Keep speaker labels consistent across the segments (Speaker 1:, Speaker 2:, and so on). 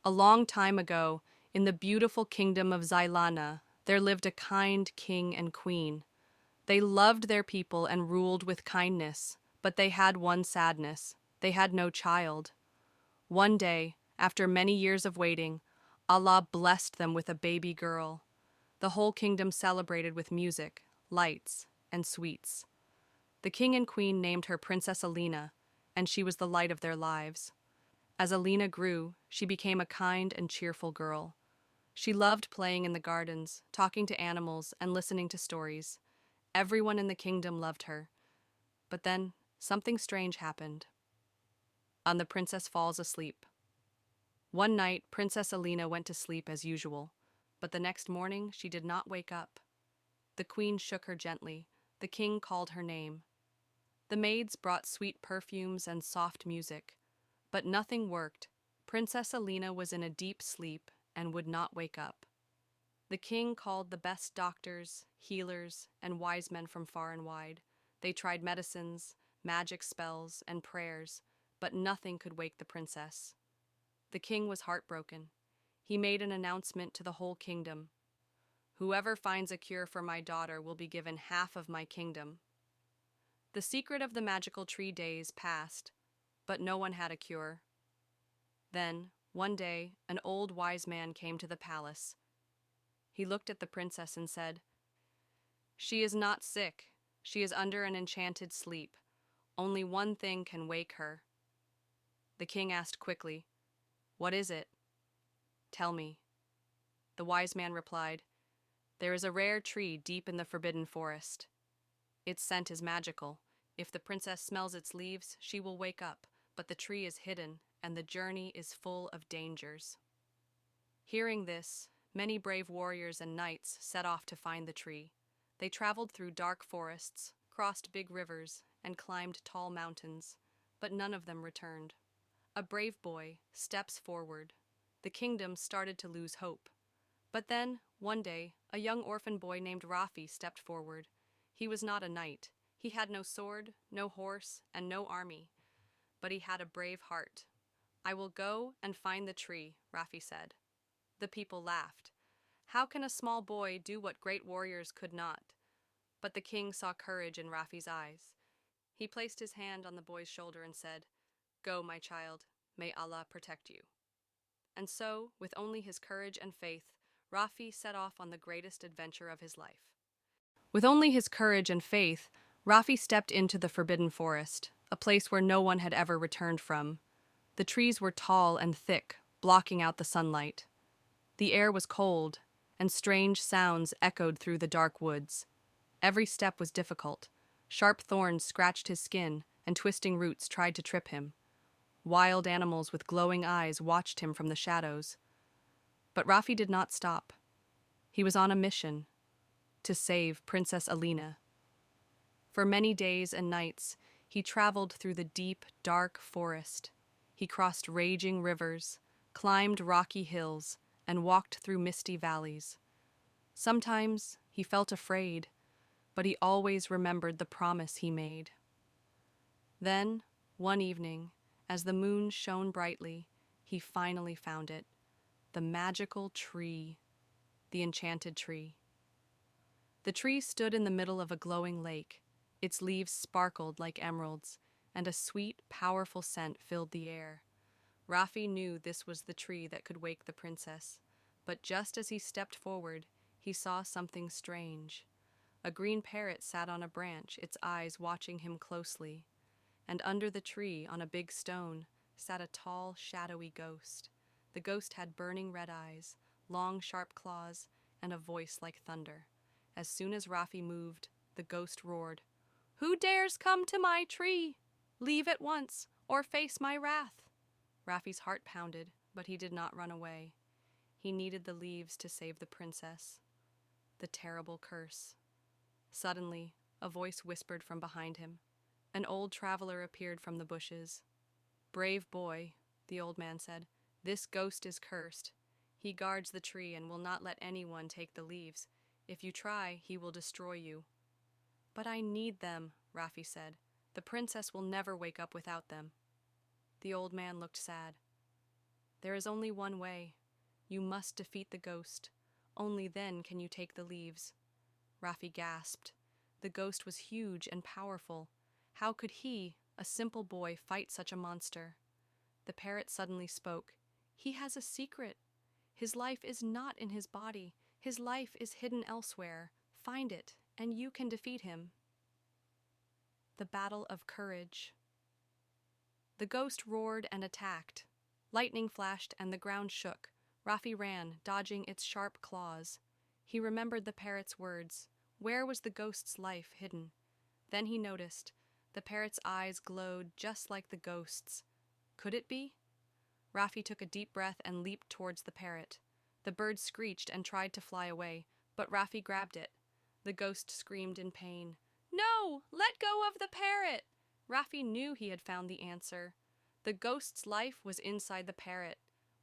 Speaker 1: A long time ago, in the beautiful kingdom of Zailana, there lived a kind king and queen. They loved their people and ruled with kindness, but they had one sadness. They had no child. One day, after many years of waiting, Allah blessed them with a baby girl. The whole kingdom celebrated with music, lights, and sweets. The king and queen named her Princess Alina, and she was the light of their lives. As Alina grew, she became a kind and cheerful girl. She loved playing in the gardens, talking to animals, and listening to stories. Everyone in the kingdom loved her. But then, something strange happened. The princess falls asleep. One night, Princess Alina went to sleep as usual, but the next morning she did not wake up. The queen shook her gently. The king called her name. The maids brought sweet perfumes and soft music, but nothing worked. Princess Alina was in a deep sleep and would not wake up. The king called the best doctors, healers, and wise men from far and wide. They tried medicines, magic spells, and prayers, but nothing could wake the princess. The king was heartbroken. He made an announcement to the whole kingdom. "Whoever finds a cure for my daughter will be given half of my kingdom." The secret of the magical tree days passed, but no one had a cure. Then, one day, an old wise man came to the palace. He looked at the princess and said, "She is not sick. She is under an enchanted sleep. Only one thing can wake her." The king asked quickly, "What is it? Tell me." The wise man replied, "There is a rare tree deep in the forbidden forest. Its scent is magical. If the princess smells its leaves, she will wake up, but the tree is hidden, and the journey is full of dangers." Hearing this, many brave warriors and knights set off to find the tree. They traveled through dark forests, crossed big rivers, and climbed tall mountains, but none of them returned. A brave boy steps forward. The kingdom started to lose hope. But then, one day, a young orphan boy named Rafi stepped forward. He was not a knight. He had no sword, no horse, and no army. But he had a brave heart. "I will go and find the tree," Rafi said. The people laughed. How can a small boy do what great warriors could not? But the king saw courage in Rafi's eyes. He placed his hand on the boy's shoulder and said, "Go, my child. May Allah protect you." And so, with only his courage and faith, Rafi set off on the greatest adventure of his life. With only his courage and faith, Rafi stepped into the forbidden forest, a place where no one had ever returned from. The trees were tall and thick, blocking out the sunlight. The air was cold, and strange sounds echoed through the dark woods. Every step was difficult. Sharp thorns scratched his skin, and twisting roots tried to trip him. Wild animals with glowing eyes watched him from the shadows. But Rafi did not stop. He was on a mission to save Princess Alina. For many days and nights, he traveled through the deep, dark forest. He crossed raging rivers, climbed rocky hills, and walked through misty valleys. Sometimes he felt afraid, but he always remembered the promise he made. Then, one evening, as the moon shone brightly, he finally found it. The magical tree, the enchanted tree. The tree stood in the middle of a glowing lake. Its leaves sparkled like emeralds, and a sweet, powerful scent filled the air. Rafi knew this was the tree that could wake the princess, but just as he stepped forward, he saw something strange. A green parrot sat on a branch, its eyes watching him closely. And under the tree, on a big stone, sat a tall, shadowy ghost. The ghost had burning red eyes, long, sharp claws, and a voice like thunder. As soon as Rafi moved, the ghost roared, "Who dares come to my tree? Leave at once, or face my wrath." Rafi's heart pounded, but he did not run away. He needed the leaves to save the princess. The terrible curse. Suddenly, a voice whispered from behind him. An old traveler appeared from the bushes. "Brave boy," the old man said, "this ghost is cursed. He guards the tree and will not let anyone take the leaves. If you try, he will destroy you." "But I need them," Rafi said. "The princess will never wake up without them." The old man looked sad. There is only one way. You must defeat the ghost. Only then can you take the leaves. Rafi gasped. The ghost was huge and powerful. How could he, a simple boy, fight such a monster? The parrot suddenly spoke. He has a secret. His life is not in his body. His life is hidden elsewhere. Find it, and you can defeat him. The Battle of Courage. The ghost roared and attacked. Lightning flashed and the ground shook. Rafi ran, dodging its sharp claws. He remembered the parrot's words. Where was the ghost's life hidden? Then he noticed. The parrot's eyes glowed just like the ghost's. Could it be? Rafi took a deep breath and leaped towards the parrot. The bird screeched and tried to fly away, but Rafi grabbed it. The ghost screamed in pain. No! Let go of the parrot! Rafi knew he had found the answer. The ghost's life was inside the parrot.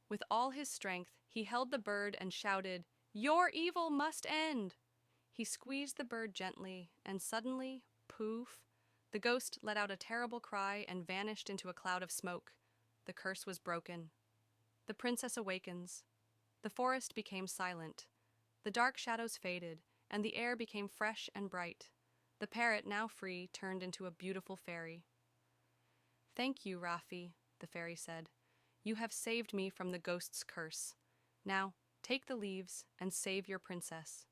Speaker 1: With all his strength, he held the bird and shouted, "Your evil must end!" He squeezed the bird gently, and suddenly, poof, the ghost let out a terrible cry and vanished into a cloud of smoke. The curse was broken. The princess awakens. The forest became silent. The dark shadows faded, and the air became fresh and bright. The parrot, now free, turned into a beautiful fairy. "Thank you, Rafi," the fairy said. "You have saved me from the ghost's curse. Now, take the leaves and save your princess."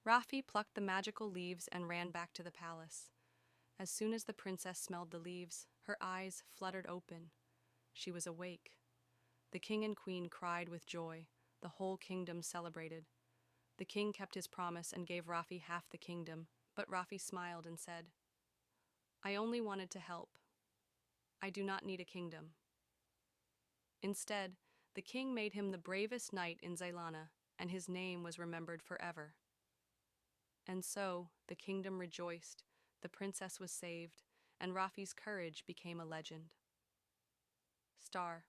Speaker 1: Rafi plucked the magical leaves and ran back to the palace. As soon as the princess smelled the leaves, her eyes fluttered open. She was awake. The king and queen cried with joy. The whole kingdom celebrated. The king kept his promise and gave Rafi half the kingdom, but Rafi smiled and said, "I only wanted to help. I do not need a kingdom." Instead, the king made him the bravest knight in Zailana, and his name was remembered forever. And so, the kingdom rejoiced, the princess was saved, and Rafi's courage became a legend. Star.